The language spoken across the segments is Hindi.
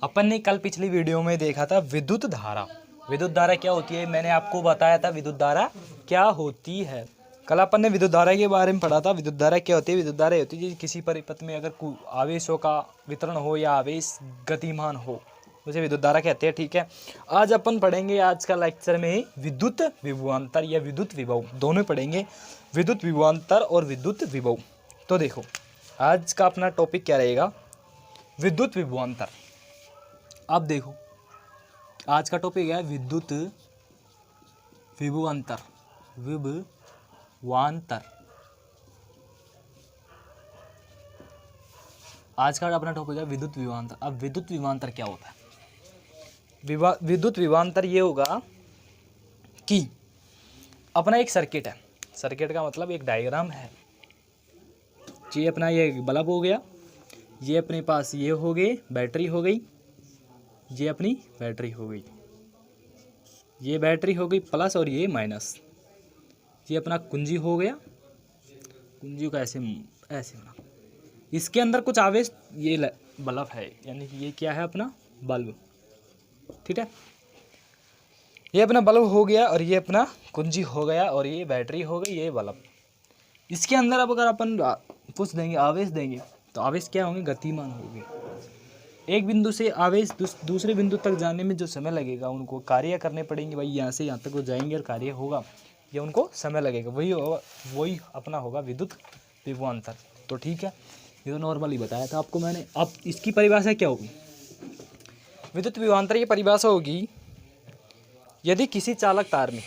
अपन ने कल पिछली वीडियो में देखा था विद्युत धारा। विद्युत धारा क्या होती है, मैंने आपको बताया था विद्युत धारा क्या होती है। कल अपन ने विद्युत धारा के बारे में पढ़ा था। विद्युत धारा क्या होती है? विद्युत धारा होती है किसी परिपथ में अगर आवेशों का वितरण हो या आवेश गतिमान हो, उसे विद्युत धारा कहते हैं। ठीक है, आज अपन पढ़ेंगे, आज का लेक्चर में विद्युत विभवांतर या विद्युत विभव दोनों पढ़ेंगे, विद्युत विभवांतर और विद्युत विभव। तो देखो आज का अपना टॉपिक क्या रहेगा, विद्युत विभवांतर। अब देखो आज का टॉपिक है विद्युत विभवांतर। विभवांतर आज का अपना टॉपिक है विद्युत विभवांतर। अब विद्युत विभवांतर क्या होता है? विद्युत विभवांतर ये होगा कि अपना एक सर्किट है। सर्किट का मतलब एक डायग्राम है। ये अपना ये बल्ब हो गया, ये अपने पास ये हो गए बैटरी हो गई, ये अपनी बैटरी हो गई, ये बैटरी हो गई प्लस और ये माइनस, ये अपना कुंजी हो गया। कुंजी को ऐसे ऐसे बना, इसके अंदर कुछ आवेश, ये बल्ब है, यानी कि ये क्या है अपना बल्ब। ठीक है, ये अपना बल्ब हो गया और ये अपना कुंजी हो गया और ये बैटरी हो गई, ये बल्ब। इसके अंदर अब अगर अपन कुछ देंगे, आवेश देंगे, तो आवेश क्या होंगे? गतिमान होंगे। एक बिंदु से आवेश दूसरे बिंदु तक जाने में जो समय लगेगा, उनको कार्य करने पड़ेंगे। भाई यहाँ से यहाँ तक वो जाएंगे और कार्य होगा, ये उनको समय लगेगा। वही अपना होगा विद्युत विभवांतर। तो ठीक है, ये तो नॉर्मली बताया था आपको मैंने। अब इसकी परिभाषा क्या होगी? विद्युत विभवांतर की परिभाषा होगी, यदि किसी चालक तार में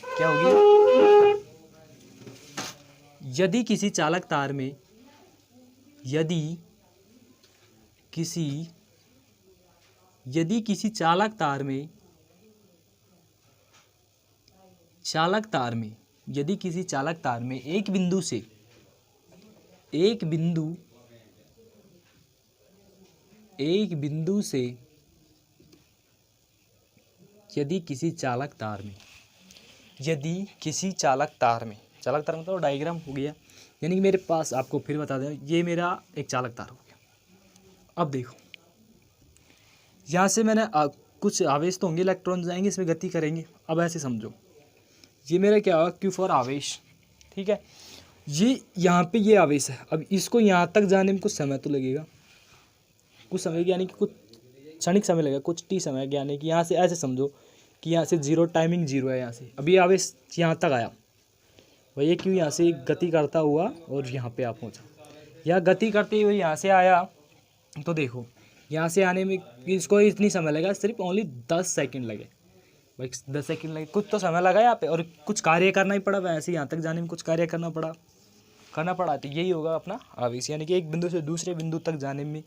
क्या होगी? यदि किसी चालक तार में एक बिंदु से यदि किसी चालक तार में चालक तार मतलब डायग्राम हो गया, यानी कि मेरे पास, आपको फिर बता दें, ये मेरा एक चालक तार हो गया। अब देखो यहाँ से मैंने कुछ आवेश तो होंगे, इलेक्ट्रॉन जाएंगे, इसमें गति करेंगे। अब ऐसे समझो, ये मेरा क्या होगा? Q फॉर आवेश। ठीक है, ये यहाँ पे ये आवेश है। अब इसको यहाँ तक जाने में कुछ समय तो लगेगा, कुछ समय, यानी कि कुछ क्षणिक समय लगेगा, कुछ टी समय, यानी कि यहाँ से ऐसे समझो कि यहाँ से जीरो, टाइमिंग जीरो है। यहाँ से अभी आवेश यहाँ तक आया, वही क्यों यहाँ से गति करता हुआ और यहाँ पे आप पहुँचा। यह गति करते हुए यहाँ से आया, तो देखो यहाँ से आने में इसको इतनी समय लगा, सिर्फ ओनली 10 सेकंड लगे। भाई 10 सेकंड लगे, कुछ तो समय लगा यहाँ पे, और कुछ कार्य करना ही पड़ा। वैसे यहाँ तक जाने में कुछ कार्य करना पड़ा। तो यही होगा अपना आवेश, यानी कि एक बिंदु से दूसरे बिंदु तक जाने में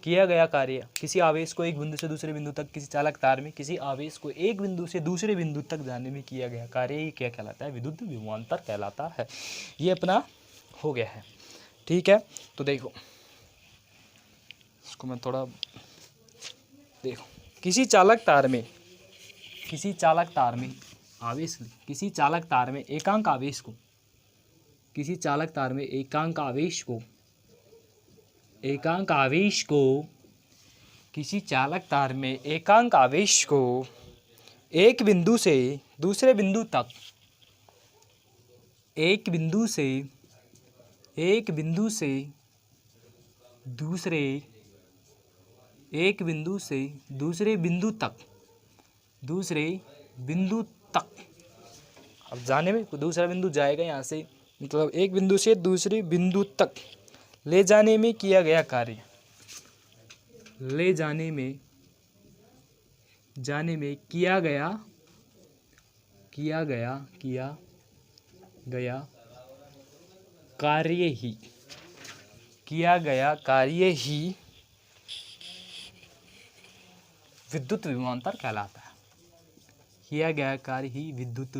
किया गया कार्य। किसी आवेश को एक बिंदु से दूसरे बिंदु तक, किसी चालक तार में किसी आवेश को एक बिंदु से दूसरे बिंदु तक जाने में किया गया कार्य, ये क्या कहलाता है? विद्युत विभवांतर कहलाता है। ये अपना हो गया है। ठीक है, तो देखो इसको मैं थोड़ा देखो, किसी चालक तार में आवेश, किसी चालक तार में एकांक आवेश को, किसी चालक तार में एकांक आवेश को एक बिंदु से दूसरे बिंदु तक, एक बिंदु से दूसरे बिंदु तक, अब जाने में दूसरा बिंदु जाएगा यहाँ से, मतलब एक बिंदु से दूसरे बिंदु तक ले जाने में किया गया कार्य, किया गया कार्य ही विद्युत विभवांतर कहलाता है। किया गया कार्य ही विद्युत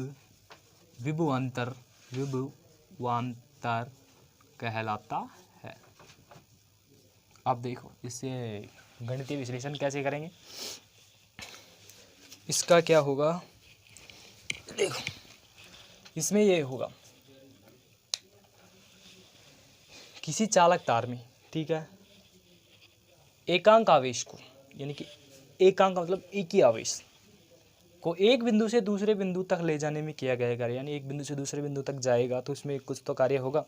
विभवांतर कहलाता है। अब देखो इससे गणितीय विश्लेषण कैसे करेंगे, इसका क्या होगा? देखो इसमें ये होगा, किसी चालक तार में, ठीक है, एकांक आवेश को, यानी कि एकांक मतलब एक ही आवेश को एक बिंदु से दूसरे बिंदु तक ले जाने में किया गया कार्य, यानी एक बिंदु से दूसरे बिंदु तक जाएगा तो उसमें कुछ तो कार्य होगा।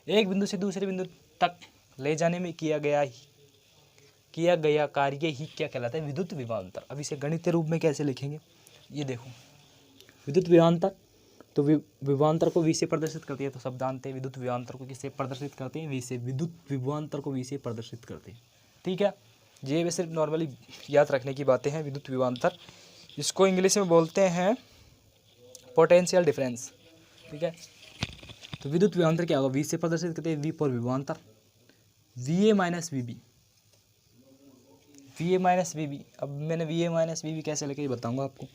एक बिंदु से दूसरे बिंदु तक ले जाने में किया गया कार्य ही क्या कहलाता है? विद्युत विभवांतर। अब इसे गणितीय रूप में कैसे लिखेंगे, ये देखो, विद्युत विभवांतर, तो विभवांतर को V से प्रदर्शित करती है, तो सब जानते हैं विद्युत विभवांतर को किससे प्रदर्शित करते हैं? V से। विद्युत विभवांतर को V से प्रदर्शित करते हैं, ठीक है। ये वे सिर्फ नॉर्मली याद रखने की बातें हैं। विद्युत विभवांतर, इसको इंग्लिश में बोलते हैं पोटेंशियल डिफरेंस, ठीक है। तो विद्युत विभवांतर क्या होगा? V से प्रदर्शित करते हैं, V फॉर विभवांतर, VA minus VB, VA minus VB। अब मैंने VA माइनस VB कैसे लेके बताऊंगा आपको।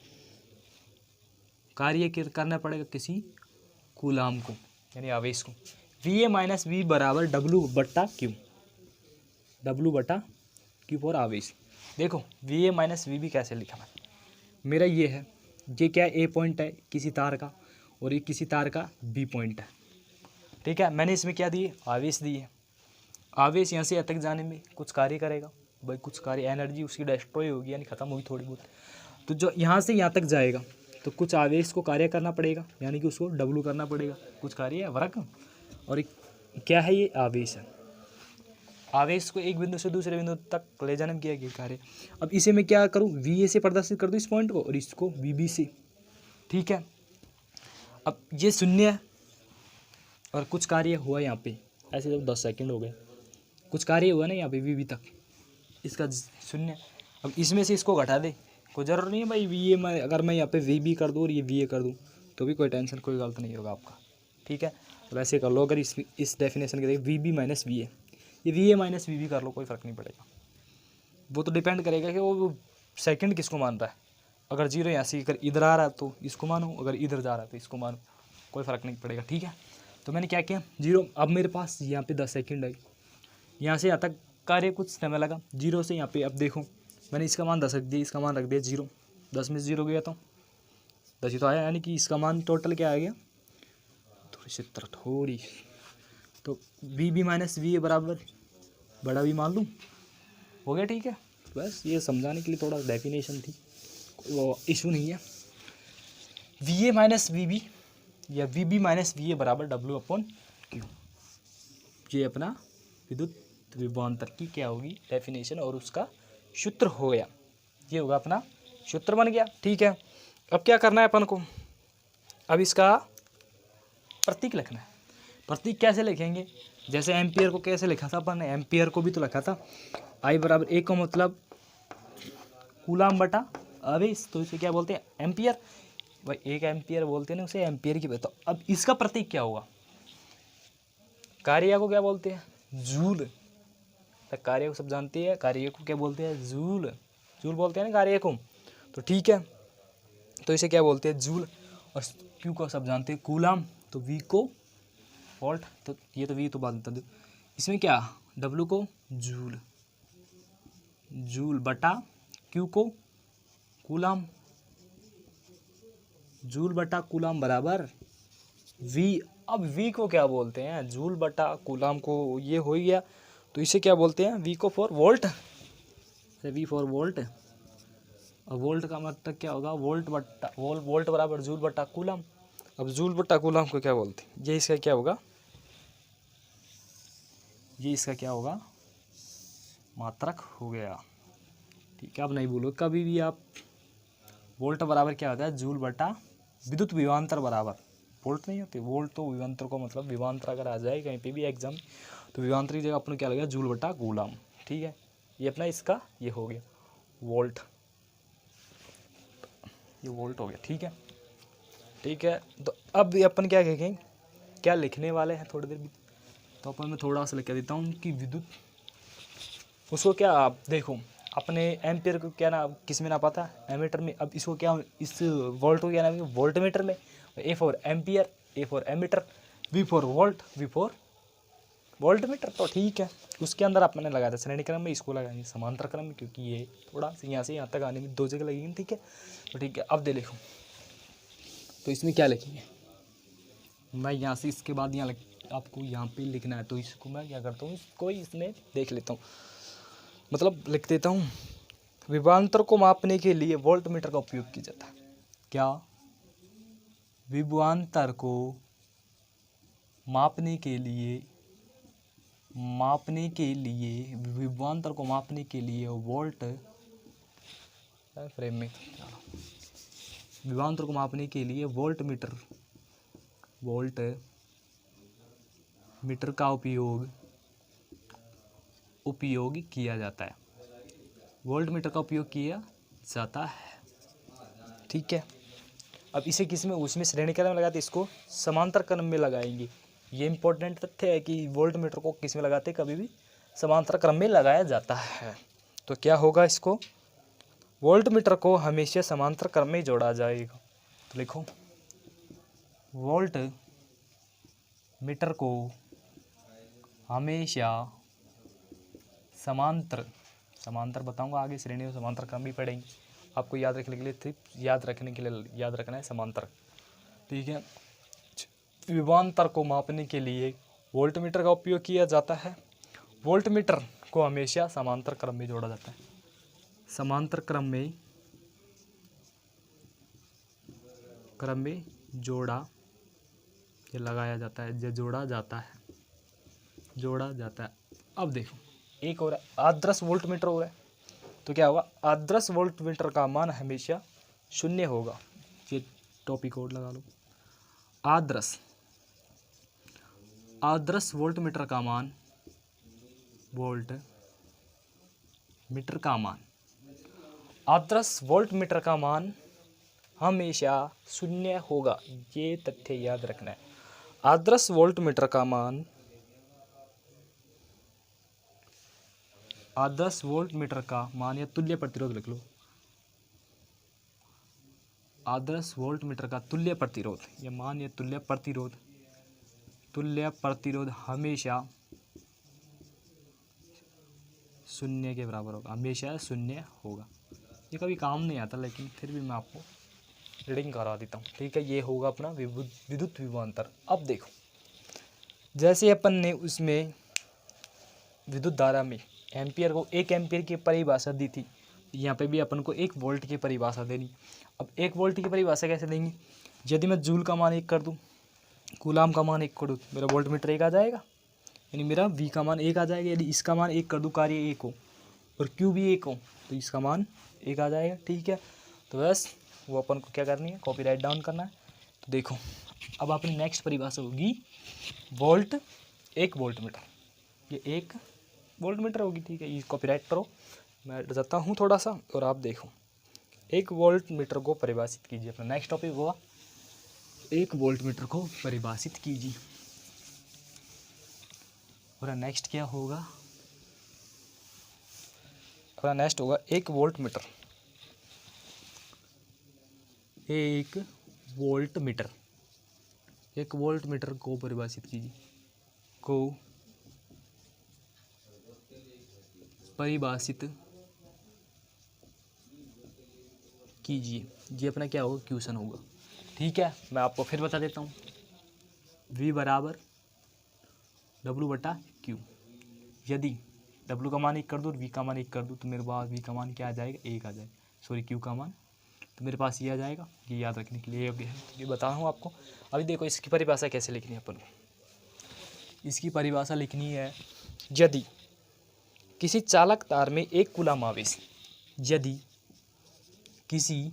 कार्य करना पड़ेगा किसी कूलाम को, यानी आवेश को। VA माइनस V बराबर W बट्टा Q, W बट्टा Q फॉर आवेश। देखो VA माइनस VB कैसे लिखा मैं, मेरा ये है, ये क्या है? A पॉइंट है किसी तार का, और ये किसी तार का B पॉइंट है, ठीक है। मैंने इसमें क्या दिए? आवेश दिए। आवेश यहाँ से यहाँ तक जाने में कुछ कार्य करेगा भाई, कुछ कार्य, एनर्जी उसकी डिस्ट्रॉय होगी, यानी खत्म होगी थोड़ी बहुत। तो जो यहाँ से यहाँ तक जाएगा तो कुछ आवेश को कार्य करना पड़ेगा, यानी कि उसको W करना पड़ेगा, कुछ कार्य है वर्क। और एक क्या है? ये आवेश है। आवेश को एक बिंदु से दूसरे बिंदु तक ले जाने में किया गया कार्य। अब इसे मैं क्या करूँ? VA से प्रदर्शित कर दूँ इस पॉइंट को, और इसको VB से, ठीक है। अब ये शून्य है और कुछ कार्य हुआ यहाँ पे, ऐसे जब 10 सेकंड हो गए, कुछ कार्य हुआ ना यहाँ पे VB तक, इसका शून्य। अब इसमें से इसको घटा दे, कोई ज़रूर नहीं है भाई VA में, अगर मैं यहाँ पे VB कर दूँ और ये VA कर दूँ तो भी कोई टेंशन, कोई गलत नहीं होगा आपका, ठीक है। तो वैसे कर लो, अगर इस डेफिनेशन के देखिए VB माइनस VA, ये VA माइनस VB कर लो, कोई फ़र्क नहीं पड़ेगा। वो तो डिपेंड करेगा कि वो सेकंड किसको मान रहा है। अगर जीरो यहाँ से अगर इधर आ रहा है तो इसको मानो, अगर इधर जा रहा है तो इसको मानो, कोई फ़र्क नहीं पड़ेगा, ठीक है। तो मैंने क्या किया? जीरो। अब मेरे पास यहाँ पे 10 सेकंड है, यहाँ से यहाँ तक कार्य कुछ समय लगा, जीरो से यहाँ पे। अब देखो मैंने इसका मान 10 रख दिया, इसका मान रख दिया 0, 10 में से 0 गया तो 10 ही तो आया, यानी कि इसका मान टोटल क्या आ गया? थोड़ी सी तरह थोड़ी, तो VB माइनस VA बराबर बड़ा भी मान लूँ, हो गया, ठीक है। बस ये समझाने के लिए थोड़ा डेफिनेशन थी, वो इशू नहीं है। VA माइनस VB या VB माइनस VA बराबर W अपॉन Q, ये अपना विद्युत विभवांतर की क्या होगी? डेफिनेशन, और उसका सूत्र हो गया, ये होगा अपना सूत्र बन गया, ठीक है। अब क्या करना है अपन को? अब इसका प्रतीक लिखना है। प्रतीक कैसे लिखेंगे? जैसे एम्पियर को कैसे लिखा था अपन ने, एम्पियर को भी तो लिखा था I बराबर A का मतलब कूलाम बटा आवेश, तो इसे क्या बोलते हैं? एम्पियर। भाई 1 एम्पियर बोलते हैं ना उसे, एम्पियर की। तो अब इसका प्रतीक क्या होगा? कार्य को क्या बोलते हैं? जूल। कार्य को सब जानते हैं, कार्य को क्या बोलते हैं? जूल। जूल बोलते हैं ना कार्य को, तो ठीक है। तो इसे क्या बोलते हैं? जूल। और क्यू को सब जानते हैं कूलाम, तो V को वोल्ट, तो ये तो V तो बात बता दो। इसमें क्या? W को जूल, जूल बटा क्यू को कूलाम, जूल बटा कूलाम बराबर V। अब V को क्या बोलते हैं? जूल बटा कूलाम को, ये हो ही गया, तो इसे क्या बोलते हैं? V को for volt, V for volt. और वोल्ट का मतलब क्या होगा? वोल्ट बराबर जूल बटा कूलाम। अब जूल बटा कूलाम को क्या बोलते हैं? ये इसका क्या होगा? ये इसका क्या होगा? मात्रक हो गया, ठीक है। अब नहीं बोलो कभी भी आप, वोल्ट बराबर क्या होता है? जूल बटा विद्युत विभवांतर बराबर, वोल्ट नहीं होते, वोल्ट तो विभवांतर को मतलब, विभवांतर अगर आ जाए कहीं पे भी एग्जाम, तो विभवांतर की जगह अपन क्या लगेगा? जूल बटा कूलाम, ठीक है। ये अपना इसका ये हो गया वोल्ट, ये वोल्ट हो गया, ठीक है, ठीक है। तो अब अपन क्या कहेंगे, क्या लिखने वाले हैं थोड़ी देर भी, तो अपन मैं थोड़ा सा लिख देता हूँ कि विद्युत, उसको क्या, आप देखो अपने एम्पियर को क्या ना किस में ना पता, एमीटर में। अब इसको क्या, इस वोल्ट को क्या नाम है? वोल्ट मीटर में। A for ampere, A for ammeter, V for volt, V for volt meter, तो ठीक है। उसके अंदर आपने लगाया था श्रेणी क्रम में, इसको लगाएंगे समांतर क्रम में, क्योंकि ये थोड़ा यहाँ से यहाँ तक आने में 2 जगह लगेंगे, ठीक है। तो ठीक है, अब दे लिखो, तो इसमें क्या लिखेंगे? मैं यहाँ से इसके बाद यहाँ आपको यहाँ पे लिखना है, तो इसको मैं क्या करता हूँ, इसको इसमें देख लेता हूँ, मतलब लिख देता हूँ। विभवांतर को मापने के लिए वोल्टमीटर का उपयोग किया जाता है। क्या? विभवांतर को मापने के लिए विभवांतर को मापने के लिए फ्रेम में विभवांतर को मापने के लिए वोल्टमीटर का उपयोग किया जाता है। वोल्टमीटर का उपयोग किया जाता है। ठीक है। अब इसे किस में, उसमें श्रेणी क्रम में लगाते, इसको समांतर क्रम में लगाएंगे। ये इंपॉर्टेंट तथ्य है कि वोल्टमीटर को किस में लगाते, कभी भी समांतर क्रम में लगाया जाता है। तो क्या होगा, इसको वोल्टमीटर को हमेशा समांतर क्रम में जोड़ा जाएगा। तो लिखो, वोल्टमीटर को हमेशा समांतर बताऊंगा आगे, श्रेणी में समांतर क्रम भी पढ़ेंगे। आपको याद रखने के लिए याद रखना है समांतर। ठीक है। विभवांतर को मापने के लिए वोल्टमीटर का उपयोग किया जाता है। वोल्टमीटर को हमेशा समांतर क्रम में जोड़ा जाता है। समांतर क्रम में जोड़ा या लगाया जाता है, जोड़ा जाता है। अब देखो, एक और आदर्श वोल्टमीटर हो रहा है, तो क्या होगा, आदर्श वोल्टमीटर का मान हमेशा 0 होगा। ये टॉपिक कोड लगा लो। आदर्श वोल्टमीटर का मान आदर्श वोल्टमीटर का मान हमेशा 0 होगा। ये तथ्य याद रखना है। आदर्श वोल्टमीटर का मान या तुल्य प्रतिरोध लिख लो। आदर्श वोल्टमीटर का तुल्य प्रतिरोध या मान या तुल्य प्रतिरोध हमेशा 0 के बराबर होगा। हमेशा 0 होगा। ये कभी काम नहीं आता, लेकिन फिर भी मैं आपको रीडिंग करा देता हूँ। ठीक है। ये होगा अपना विद्युत विभवांतर। अब देखो, जैसे अपन ने उसमें विद्युत धारा में एम्पियर को 1 एम्पियर की परिभाषा दी थी, यहाँ पे भी अपन को 1 वोल्ट की परिभाषा देनी। अब 1 वोल्ट की परिभाषा कैसे देंगे, यदि मैं जूल का मान 1 कर दूँ, कूलाम का मान 1 कर दूँ, मेरा वोल्टमीटर 1 आ जाएगा, यानी मेरा वी का मान 1 आ जाएगा। यदि इसका मान 1 कर दूँ, कार्य 1 हो और क्यू भी 1 हो, तो इसका मान 1 आ जाएगा। ठीक है। तो बस वो अपन को क्या करनी है, कॉपी राइट डाउन करना है। तो देखो, अब अपनी नेक्स्ट परिभाषा होगी 1 वोल्टमीटर। ये 1 वोल्टमीटर होगी। ठीक है। ये कॉपी राइट करो, मैं जाता हूँ थोड़ा सा, और आप देखो 1 वोल्टमीटर को परिभाषित कीजिए। अपना नेक्स्ट टॉपिक होगा 1 वोल्टमीटर को परिभाषित कीजिए। और नेक्स्ट क्या होगा, अपना नेक्स्ट होगा 1 वोल्टमीटर। 1 वोल्टमीटर को परिभाषित कीजिए। ये अपना क्या होगा, क्वेश्चन होगा। ठीक है। मैं आपको फिर बता देता हूँ, V बराबर W/Q। यदि W का मान 1 कर दूँ और V का मान 1 कर दूँ, तो मेरे पास V का मान क्या आ जाएगा, 1 आ जाएगा। सॉरी, Q का मान, तो मेरे पास ये आ जाएगा। ये याद रखने के लिए योग्य है, ये बता रहा हूँ आपको। अभी देखो, इसकी परिभाषा कैसे लिखनी है अपन को। इसकी परिभाषा लिखनी है, यदि किसी चालक तार में 1 कूलाम आवेश, यदि किसी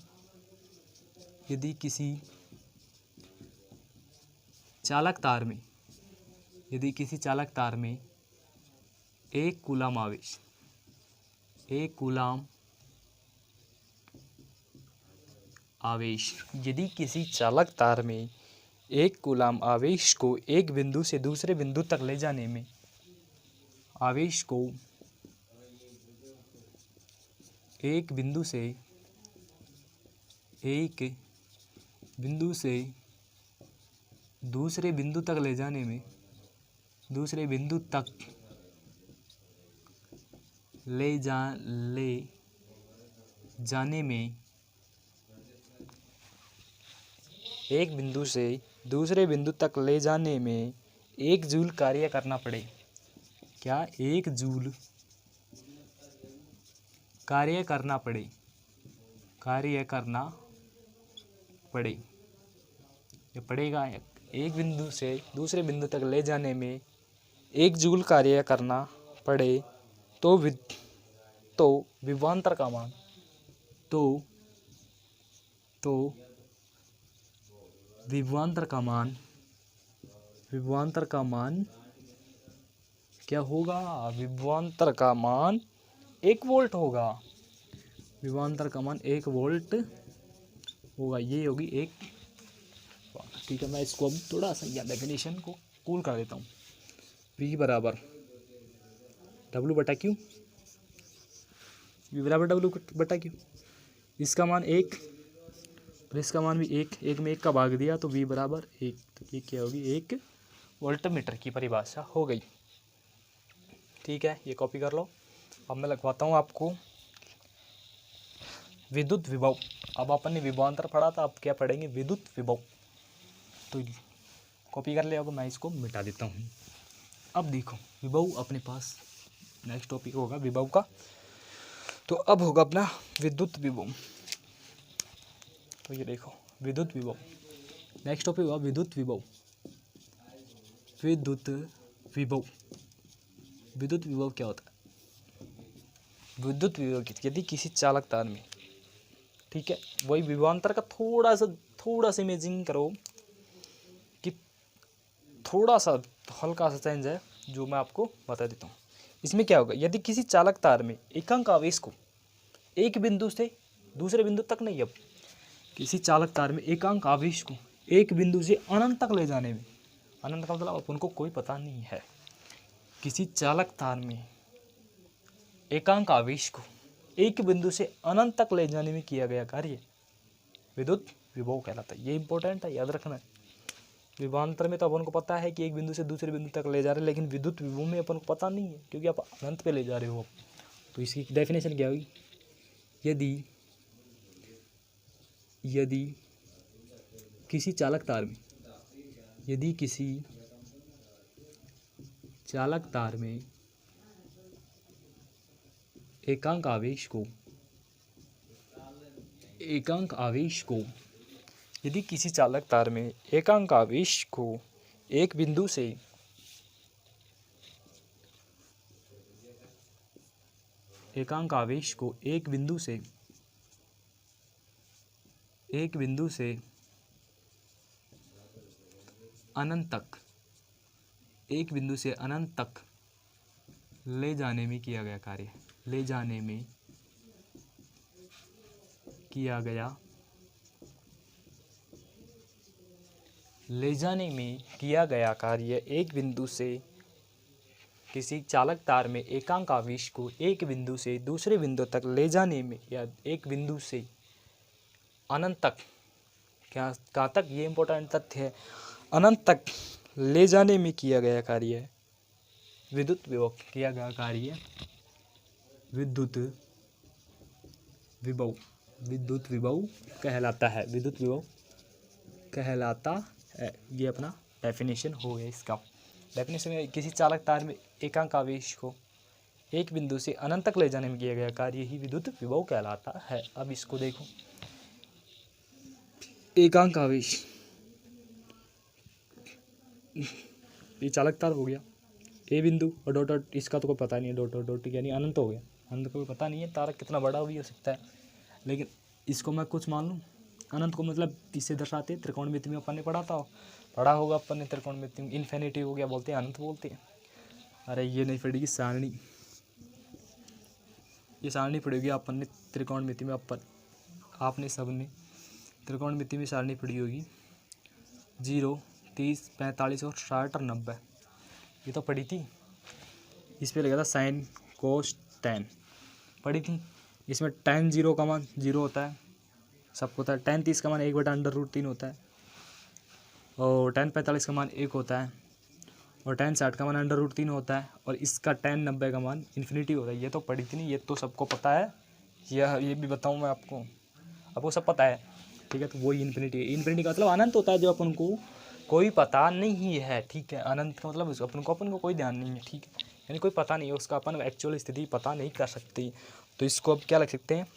चालक तार में 1 कूलाम आवेश, 1 कूलाम आवेश, यदि किसी चालक तार में 1 कूलाम आवेश को एक बिंदु से दूसरे बिंदु तक ले जाने में, आवेश को एक बिंदु से दूसरे बिंदु तक ले जाने में, एक बिंदु से दूसरे बिंदु तक ले जाने में 1 जूल कार्य करना पड़े, क्या 1 जूल कार्य करना पड़े, कार्य करना पड़े, ये पड़ेगा। एक बिंदु से दूसरे बिंदु तक ले जाने में 1 जूल कार्य करना पड़े तो विभवांतर का मान विभवांतर का मान क्या होगा? विभवांतर का मान 1 वोल्ट होगा। विभवांतर का मान 1 वोल्ट होगा। ये होगी एक। ठीक है, मैं इसको अब थोड़ा सा या डेफिनेशन को कूल कर देता हूँ। V बराबर W/Q, V बराबर W/Q। इसका मान 1 और इसका मान भी 1, 1 में 1 का भाग दिया तो V बराबर 1। तो ये क्या होगी? 1 वोल्टमीटर की परिभाषा हो गई। ठीक है, ये कॉपी कर लो। अब मैं लिखवाता हूँ आपको विद्युत विभव। अब अपन ने विभवांतर पढ़ा था, अब क्या पढ़ेंगे? विद्युत विभव। तो कॉपी कर ले। अब मैं इसको मिटा देता हूँ। अब देखो विभव अपने पास नेक्स्ट टॉपिक होगा विभव का। तो अब होगा अपना विद्युत विभव। तो ये देखो विद्युत विभव, नेक्स्ट टॉपिक होगा विद्युत विभव। विद्युत विभव, विद्युत विभव क्या होता है? विद्युत विभव यदि किसी चालक तार में, ठीक है, वही विभवांतर का थोड़ा सा इमेजिंग करो कि थोड़ा सा हल्का सा चेंज है जो मैं आपको बता देता हूँ। इसमें क्या होगा? यदि किसी चालक तार में एकांक आवेश को एक बिंदु से दूसरे बिंदु तक नहीं, अब किसी चालक तार में एकांक आवेश को एक बिंदु से अनंत तक ले जाने में, अनंत का मतलब अपन को कोई पता नहीं है, किसी चालक तार में एकांक आवेश को एक बिंदु से अनंत तक ले जाने में किया गया कार्य विद्युत विभव कहलाता है। ये इंपॉर्टेंट है, याद रखना है। विभवांतर में तो अपन को पता है कि एक बिंदु से दूसरे बिंदु तक ले जा रहे हैं, लेकिन विद्युत विभव में अपन को पता नहीं है क्योंकि आप अनंत पे ले जा रहे हो। तो इसकी डेफिनेशन क्या होगी? यदि किसी चालक तार में, यदि किसी चालक तार में एकांक यदि किसी चालक तार में एकांक आवेश को एक बिंदु से अनंत तक ले जाने में किया गया कार्य, एक बिंदु से किसी चालक तार में एकांक आवेश को एक बिंदु से दूसरे बिंदु तक ले जाने में, या एक बिंदु से अनंत तक, कहाँ तक, ये इंपॉर्टेंट तथ्य है, अनंत तक ले जाने में किया गया कार्य विद्युत विभव, विद्युत विभव कहलाता है। ये अपना डेफिनेशन हो गया। इसका डेफिनेशन में किसी चालक तार में एकांक आवेश को एक बिंदु से अनंत तक ले जाने में किया गया कार्य ही विद्युत विभव कहलाता है। अब इसको देखो, एकांक आवेश, ये चालक तार हो गया, ए बिंदु और डॉट डॉट, इसका तो कोई पता नहीं है, डॉट डॉट डॉट यानी अनंत हो गया। अनंत को कोई पता नहीं है, तारा कितना बड़ा भी हो सकता है, लेकिन इसको मैं कुछ मान लूँ। अनंत को मतलब किससे दर्शाते हैं? त्रिकोणमिति में अपन ने पढ़ा होगा अपन ने त्रिकोणमिति में। इन्फिनिटी हो गया बोलते हैं, अनंत बोलते हैं। अरे ये नहीं पड़ेगी सारणी, ये सारणी पड़ेगी अपन ने त्रिकोणमिति में। आपने सबने त्रिकोणमिति में सारणी पढ़ी होगी 0, 30, 45 और 60 और 90, ये तो पढ़ी थी। इस पे लगा था साइन कोस टेन, पढ़ी थी। इसमें tan 0 का मान 0 होता है, सबको होता है। tan 30 का मान 1/√3 होता है, और tan 45 का मान 1 होता है, और tan 60 का मान √3 होता है, और इसका tan 90 का मान इन्फिनिटी होता है। ये तो पढ़ी थी नहीं, ये तो सबको पता है। ये भी बताऊँ मैं आपको सब पता है। ठीक है। तो वही इन्फिनिटी है। इन्फिनिटी का मतलब अनंत होता है जो अपन को कोई पता नहीं है, ठीक है। अनंत का मतलब अपन को कोई ध्यान नहीं है, ठीक है, यानी कोई पता नहीं है उसका, अपन एक्चुअल स्थिति पता नहीं कर सकते। तो इसको अब क्या लिख सकते हैं,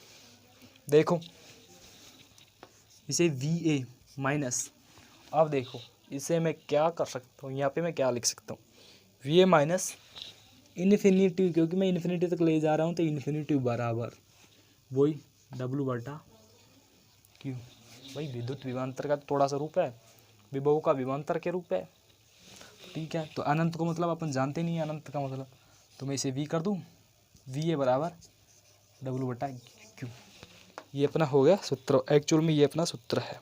देखो इसे VA माइनस, अब देखो इसे मैं क्या कर सकता हूँ, यहाँ पे मैं क्या लिख सकता हूँ, VA माइनस इन्फिनिटी, क्योंकि मैं इन्फिनिटी तक ले जा रहा हूँ तो इन्फिनिटी बराबर वही W/Q। भाई विद्युत विभवांतर का थोड़ा सा रूप है, विभव का विभवांतर के रूप है, ठीक है। तो अनंत को मतलब अपन जानते नहीं है अनंत का मतलब, तो मैं इसे V कर दूँ, VA बराबर W/Q। ये अपना हो गया सूत्र, एक्चुअल में ये अपना सूत्र है।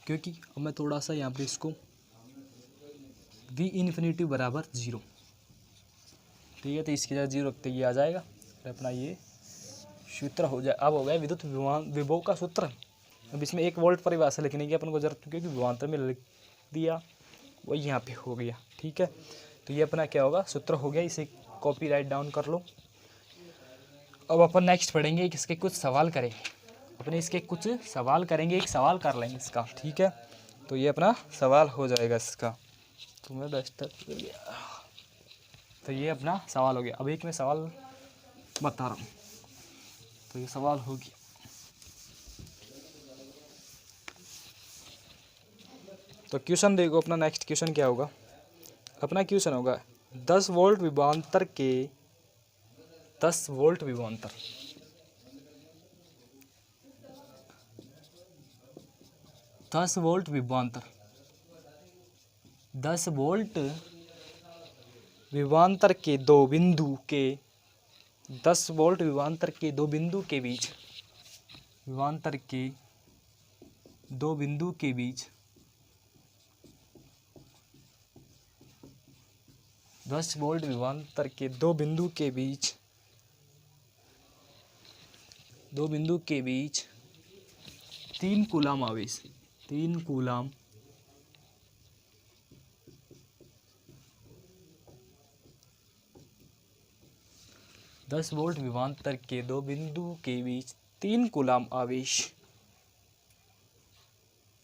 क्योंकि अब मैं थोड़ा सा यहाँ पे इसको V इन्फिनिटी बराबर 0, ठीक है, तो इसके साथ 0 रखते ये आ जाएगा, तो अपना ये सूत्र हो जाए। अब हो गया विद्युत विभव का सूत्र। अब इसमें 1 वोल्ट परिभाषा लिखने की अपन को जरूरत, क्योंकि विभवांतर में लिख दिया वो यहाँ पे हो गया, ठीक है। तो ये अपना क्या होगा, सूत्र हो गया, इसे कॉपी राइट डाउन कर लो। अब अपन नेक्स्ट पढ़ेंगे कि इसके कुछ सवाल करेंगे, अपने इसके कुछ सवाल करेंगे, एक सवाल कर लेंगे इसका, ठीक है। तो ये अपना सवाल हो जाएगा इसका, तो मैं बेस्ट गया, तो ये अपना सवाल हो गया। अब एक मैं सवाल बता रहा हूँ, तो ये सवाल हो गया, तो क्वेश्चन देखो अपना नेक्स्ट क्वेश्चन क्या होगा। अपना क्वेश्चन होगा 10 वोल्ट विभवांतर के 10 वोल्ट विभवांतर 10 वोल्ट विभवांतर 10 वोल्ट विभवांतर के दो बिंदु के 10 वोल्ट विभवांतर के दो बिंदु के बीच विभवांतर के दो बिंदु के बीच 10 वोल्ट विभवांतर के दो बिंदु के बीच 3 कूलाम आवेश 3 कूलाम 10 वोल्ट विभवांतर के दो बिंदु के बीच 3 कूलाम आवेश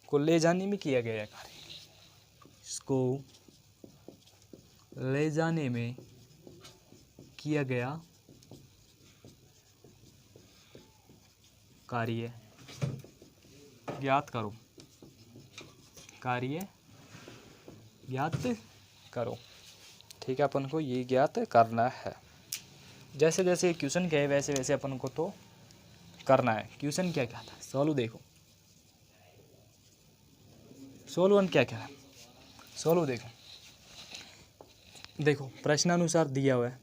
को ले जाने में किया गया कार्य। इसको ले जाने में किया गया कार्य ज्ञात करो, कार्य ज्ञात करो, ठीक है। अपन को ये ज्ञात करना है। जैसे जैसे क्वेश्चन क्या है वैसे वैसे अपन को तो करना है। क्वेश्चन क्या क्या था, सॉल्व देखो, सॉल्व वन क्या क्या है, सॉल्व देखो प्रश्नानुसार दिया हुआ है,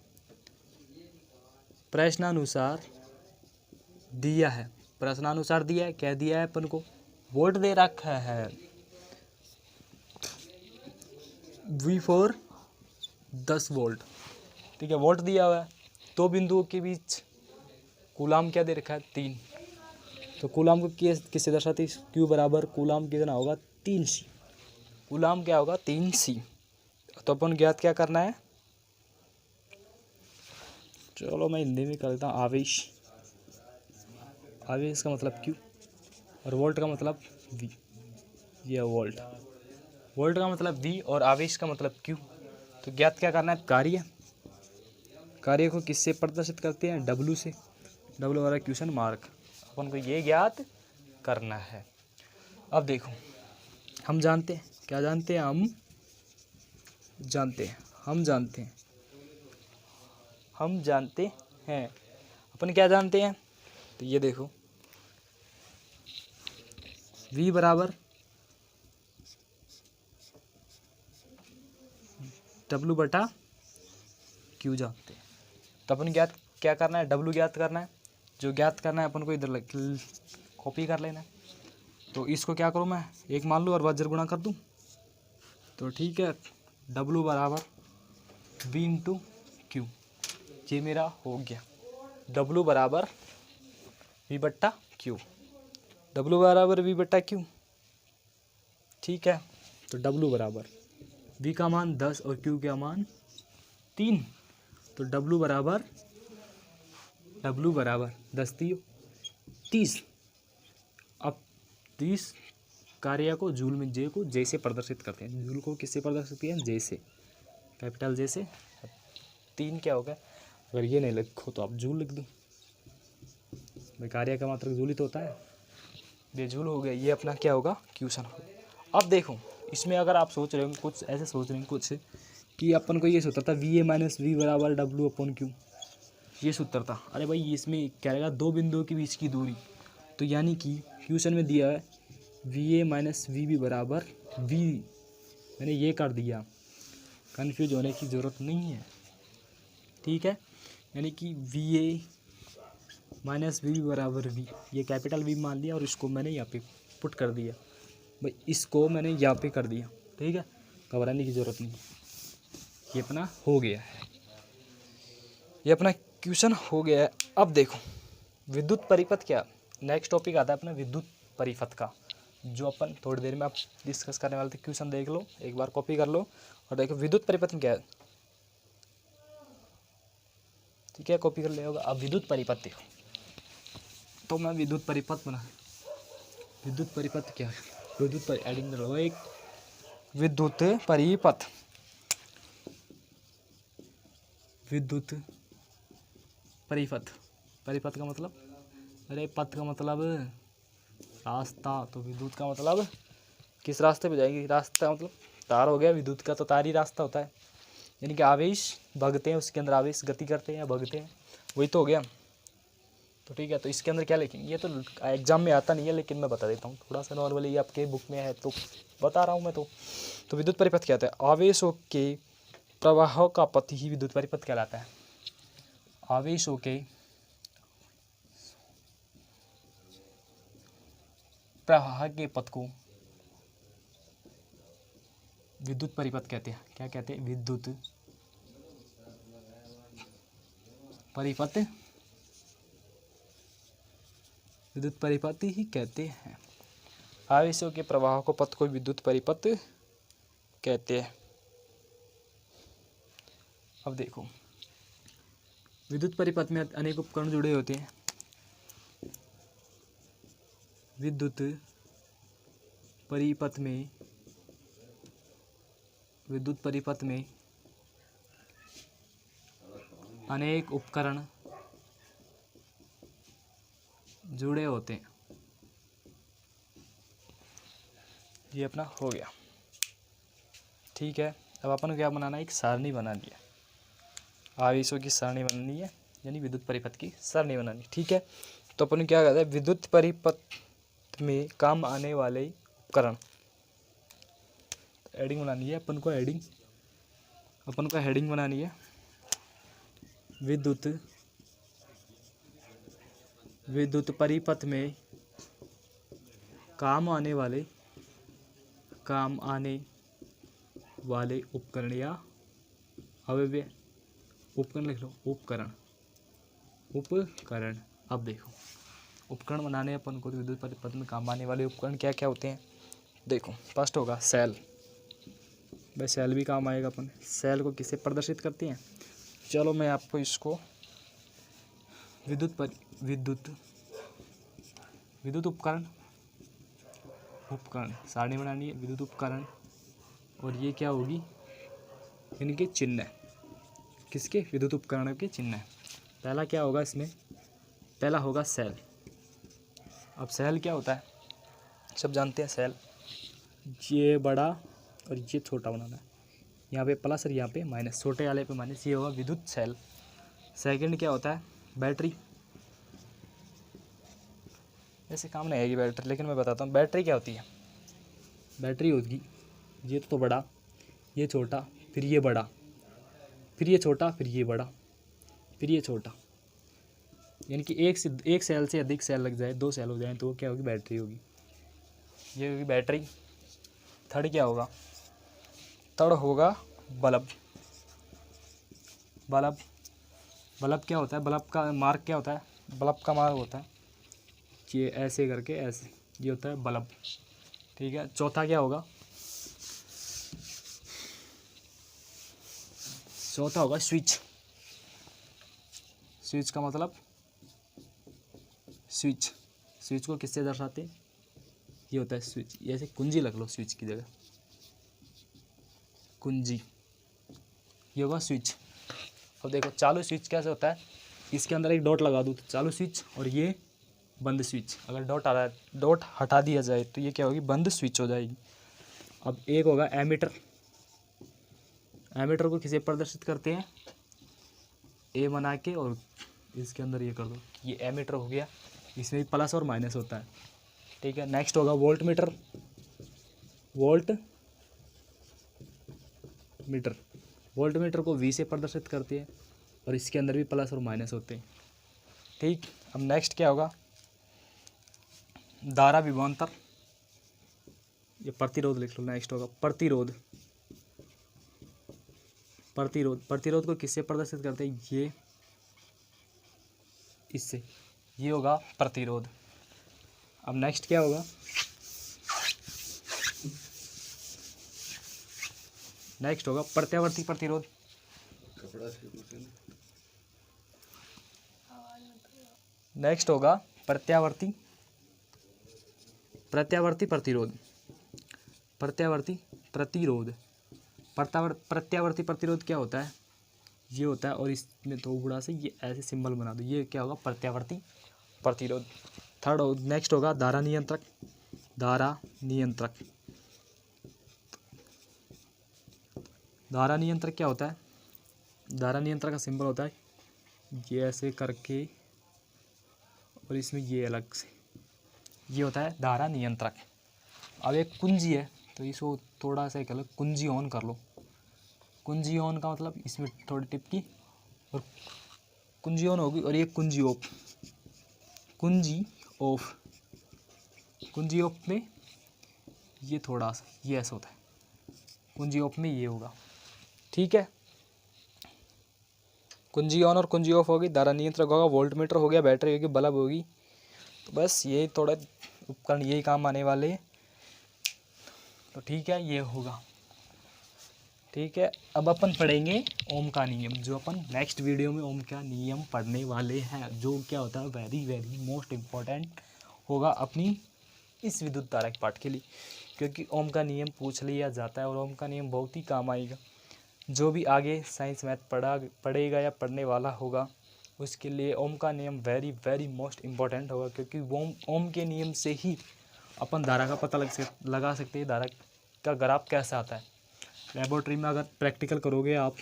प्रश्नानुसार दिया है, प्रश्नानुसार दिया है, क्या दिया है अपन को, वोल्ट दे रखा है V4 10 वोल्ट, ठीक है, वोल्ट दिया हुआ है। दो बिंदुओं के बीच कूलाम क्या दे रखा है 3, तो कूलाम को किससे दर्शाती, Q बराबर कूलाम कितना होगा 3C, कूलाम क्या होगा 3C। तो अपन ज्ञात क्या करना है, चलो मैं हिंदी में कर देता हूँ, आवेश, आवेश का मतलब Q और वोल्ट का मतलब V, ये वोल्ट, वोल्ट का मतलब V और आवेश का मतलब Q। तो ज्ञात क्या करना है, कार्य, कार्य को किससे प्रदर्शित करते हैं, W से, W वाला क्वेश्चन मार्क, अपन को ये ज्ञात करना है। अब देखो हम जानते हैं, क्या जानते हैं, हम जानते हैं अपन क्या जानते हैं, तो ये देखो V बराबर W/Q जानते हैं। तो अपन ज्ञात क्या करना है, W ज्ञात करना है, जो ज्ञात करना है अपन को इधर कॉपी कर लेना है। तो इसको क्या करूँ मैं, एक मान लूँ और वज्र गुणा कर दूँ, तो ठीक है, W बराबर V/Q, ये मेरा हो गया, W बराबर V/Q, W बराबर V/Q, ठीक है। तो W बराबर V का मान 10 और Q का मान 3, तो W बराबर 10 दियो, 30। अब 30 कार्य को जूल में जे को जैसे प्रदर्शित करते हैं, जूल को किससे प्रदर्शित किया, जैसे, कैपिटल जैसे। 3 क्या हो गया, अगर ये नहीं लिखो तो आप जूल लिख दो, भाई कार्य का मात्रक जूल ही तो होता है, ये जूल हो गया। ये अपना क्या होगा, क्वेश्चन होगा। अब देखो इसमें अगर आप सोच रहे हो कुछ ऐसे सोच रहे हैं कुछ कि अपन को ये सूत्र था वी ए माइनस वी बराबर डब्ल्यू अपॉन क्यू, ये सूत्र था। अरे भाई इसमें क्या रहेगा, दो बिंदुओं के बीच की दूरी, तो यानी कि क्वेश्चन में दिया है V A minus V B बराबर वी, मैंने ये कर दिया, कन्फ्यूज होने की ज़रूरत नहीं है, ठीक है। यानी कि वी ए माइनस वी बराबर वी, ये कैपिटल वी मान लिया और इसको मैंने यहाँ पे पुट कर दिया, भाई इसको मैंने यहाँ पे कर दिया, ठीक है, घबराने की ज़रूरत नहीं। ये अपना हो गया है, ये अपना क्वेश्चन हो गया है। अब देखो विद्युत परिपथ क्या, नेक्स्ट टॉपिक आता है अपना विद्युत परिपथ का, जो अपन थोड़ी देर में आप डिस्कस करने वाले थे। क्वेश्चन देख लो, एक बार कॉपी कर लो और देखो विद्युत परिपथ में क्या है, ठीक है, कॉपी कर ले होगा। अब विद्युत परिपथ देखो, तो मैं विद्युत परिपथ बना, विद्युत परिपथ क्या है, विद्युत एडिंग करो, एक विद्युत परिपथ, विद्युत परिपथ, परिपथ का मतलब, अरे पथ का मतलब रास्ता, तो विद्युत का मतलब किस रास्ते पे जाएंगे, रास्ता मतलब तार हो गया, विद्युत का तो तार ही रास्ता होता है, यानी कि आवेश भगते हैं, उसके अंदर आवेश गति करते हैं या भगते हैं, वही तो हो गया। तो ठीक है, तो इसके अंदर क्या लिखेंगे, ये तो एग्जाम में आता नहीं है लेकिन मैं बता देता हूँ थोड़ा सा, नॉर्मली ये आपके बुक में है तो बता रहा हूँ मैं। तो विद्युत परिपथ क्या होता है, आवेशों के प्रवाह का पथ ही विद्युत परिपथ कहलाता है। आवेशों के प्रवाह के पथ को विद्युत परिपथ कहते हैं। क्या कहते हैं, विद्युत परिपथ, विद्युत परिपथ ही कहते हैं। आवेशों के प्रवाह को पथ को विद्युत परिपथ कहते हैं। अब देखो विद्युत परिपथ में अनेक उपकरण जुड़े होते हैं। विद्युत परिपथ में, विद्युत परिपथ में अनेक उपकरण जुड़े होते हैं। ये अपना हो गया, ठीक है। अब अपन को क्या बनाना है, एक सारणी बना लिया, आवेशों की सारणी बनानी है, यानी विद्युत परिपथ की सारणी बनानी, ठीक है। तो अपन क्या कहते हैं, विद्युत परिपथ में काम आने वाले उपकरण, हेडिंग बनानी है अपन को, हेडिंग, अपन को हेडिंग बनानी है विद्युत, विद्युत परिपथ में काम आने वाले उपकरण या अवयव, उपकरण लिख लो, उपकरण, उपकरण। अब देखो उपकरण बनाने अपन को, तो विद्युत परिपथ में काम आने वाले उपकरण क्या क्या होते हैं, देखो फर्स्ट होगा सेल, भाई सेल भी काम आएगा। अपन सेल को किससे प्रदर्शित करते हैं, चलो मैं आपको इसको विद्युत उपकरण, उपकरण सारणी बनानी है, विद्युत उपकरण, और ये क्या होगी, इनके चिन्ह, किसके, विद्युत उपकरणों के चिन्ह। पहला क्या होगा इसमें, पहला होगा सेल। अब सेल क्या होता है, सब जानते हैं सेल, ये बड़ा और ये छोटा बनाना है, यहाँ पे प्लस और यहाँ पे माइनस, छोटे वाले पे माइनस, ये होगा विद्युत सेल। सेकंड क्या होता है, बैटरी, ऐसे काम नहीं आएगी बैटरी, लेकिन मैं बताता हूँ बैटरी क्या होती है। बैटरी होगी ये तो बड़ा, ये छोटा, फिर ये बड़ा, फिर ये छोटा, फिर ये बड़ा, फिर ये छोटा, यानी कि एक सेल से अधिक सेल लग जाए, 2 सेल हो जाए तो वो क्या होगी, बैटरी होगी, ये होगी बैटरी। थर्ड क्या होगा, थर्ड होगा बल्ब। बल्ब, बल्ब क्या होता है, बल्ब का मार्क क्या होता है, बल्ब का मार्क होता है ये ऐसे करके ऐसे, ये होता है बल्ब, ठीक है। चौथा क्या होगा, चौथा होगा स्विच। स्विच का मतलब, स्विच स्विच को किससे दर्शाते हैं, ये होता है स्विच। ये ऐसे कुंजी लग लो स्विच की जगह, कुंजी, ये होगा स्विच। अब देखो चालू स्विच कैसे होता है, इसके अंदर एक डॉट लगा दूँ तो चालू स्विच, और ये बंद स्विच। अगर डॉट हटा दिया जाए तो ये क्या होगी, बंद स्विच हो जाएगी। अब एक होगा एमीटर। एमीटर को किसे प्रदर्शित करते हैं, ए बना के और इसके अंदर ये कर दो, ये एमीटर हो गया। इसमें भी प्लस और माइनस होता है, ठीक है। नेक्स्ट होगा वोल्ट मीटर। वोल्ट मीटर को वी से प्रदर्शित करते हैं और इसके अंदर भी प्लस और माइनस होते हैं, ठीक। अब नेक्स्ट क्या होगा, धारा विभवांतर, ये प्रतिरोध लिख लो। नेक्स्ट होगा प्रतिरोध को किससे प्रदर्शित करते हैं, ये इससे, ये होगा प्रतिरोध। अब नेक्स्ट क्या होगा, नेक्स्ट होगा प्रत्यावर्ती प्रतिरोध। नेक्स्ट होगा प्रत्यावर्ती प्रतिरोध। प्रत्यावर्ती प्रतिरोध क्या होता है, ये होता है, और इसमें दो गुणा से ये ऐसे सिंबल बना दो, ये क्या होगा, प्रत्यावर्ती प्रतिरोध। थर्ड नेक्स्ट होगा धारा नियंत्रक। धारा नियंत्रक क्या होता है, धारा नियंत्रक का सिंबल होता है ये ऐसे करके और इसमें ये अलग से, ये होता है धारा नियंत्रक। अब एक कुंजी है तो इसको थोड़ा सा अलग, कुंजी ऑन कर लो। कुंजी ऑन का मतलब इसमें थोड़ी टिप की और कुंजी ऑन होगी, और ये कुंजी ऑफ। कुंजी ऑफ में ये थोड़ा सा ये ऐसा होता है, कुंजी ऑफ में ये होगा, ठीक है। कुंजी ऑन और कुंजी ऑफ होगी, धारा नियंत्रक होगा, वोल्ट मीटर हो गया, बैटरी होगी, बल्ब होगी। तो बस यही थोड़ा उपकरण यही काम आने वाले हैं, तो ठीक है, ये होगा, ठीक है। अब अपन पढ़ेंगे ओम का नियम, जो अपन नेक्स्ट वीडियो में ओम का नियम पढ़ने वाले हैं, जो क्या होता है वेरी वेरी मोस्ट इम्पोर्टेंट होगा अपनी इस विद्युत धारा के पाठ के लिए, क्योंकि ओम का नियम पूछ लिया जाता है और ओम का नियम बहुत ही काम आएगा। जो भी आगे साइंस मैथ पढ़ेगा या पढ़ने वाला होगा उसके लिए ओम का नियम वेरी वेरी मोस्ट इम्पोर्टेंट होगा, क्योंकि ओम के नियम से ही अपन धारा का पता लगा सकते हैं, धारा का ग्राफ कैसा आता है। लेबोरेटरी में अगर प्रैक्टिकल करोगे आप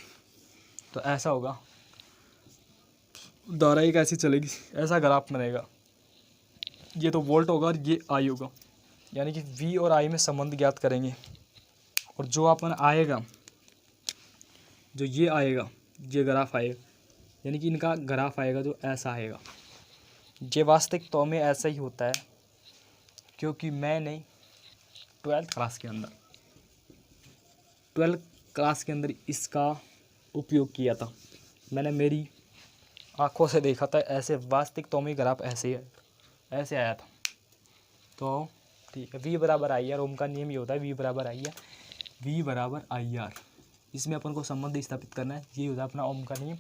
तो ऐसा होगा, धारा एक ऐसी चलेगी, ऐसा ग्राफ बनेगा, ये तो वोल्ट होगा और ये आई होगा, यानी कि वी और आई में संबंध ज्ञात करेंगे। और जो अपन आएगा, जो ये आएगा, ये ग्राफ आएगा, यानी कि इनका ग्राफ आएगा जो ऐसा आएगा। ये वास्तविक तो में ऐसा ही होता है, क्योंकि मैंने 12th क्लास के अंदर इसका उपयोग किया था। मैंने मेरी आँखों से देखा था, ऐसे वास्तविक तो में ग्राफ ऐसे आया था। तो ठीक है, V बराबर आई आर, ओम का नियम ये होता है V बराबर आई आर। इसमें अपन को संबंध स्थापित करना है, ये होता है अपना ओम का नियम,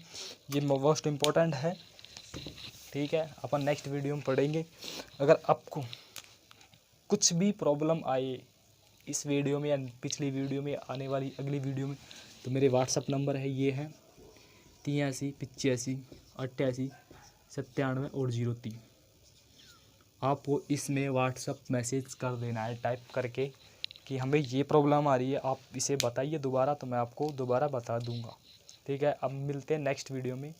ये मोस्ट इम्पोर्टेंट है, ठीक है। अपन नेक्स्ट वीडियो में पढ़ेंगे। अगर आपको कुछ भी प्रॉब्लम आए इस वीडियो में या पिछली वीडियो में, आने वाली अगली वीडियो में, तो मेरे व्हाट्सअप नंबर है, ये है 83 85 88 97 और 03। आपको इसमें व्हाट्सअप मैसेज कर देना है टाइप करके कि हमें ये प्रॉब्लम आ रही है, आप इसे बताइए दोबारा, तो मैं आपको दोबारा बता दूंगा, ठीक है। अब मिलते हैं नेक्स्ट वीडियो में।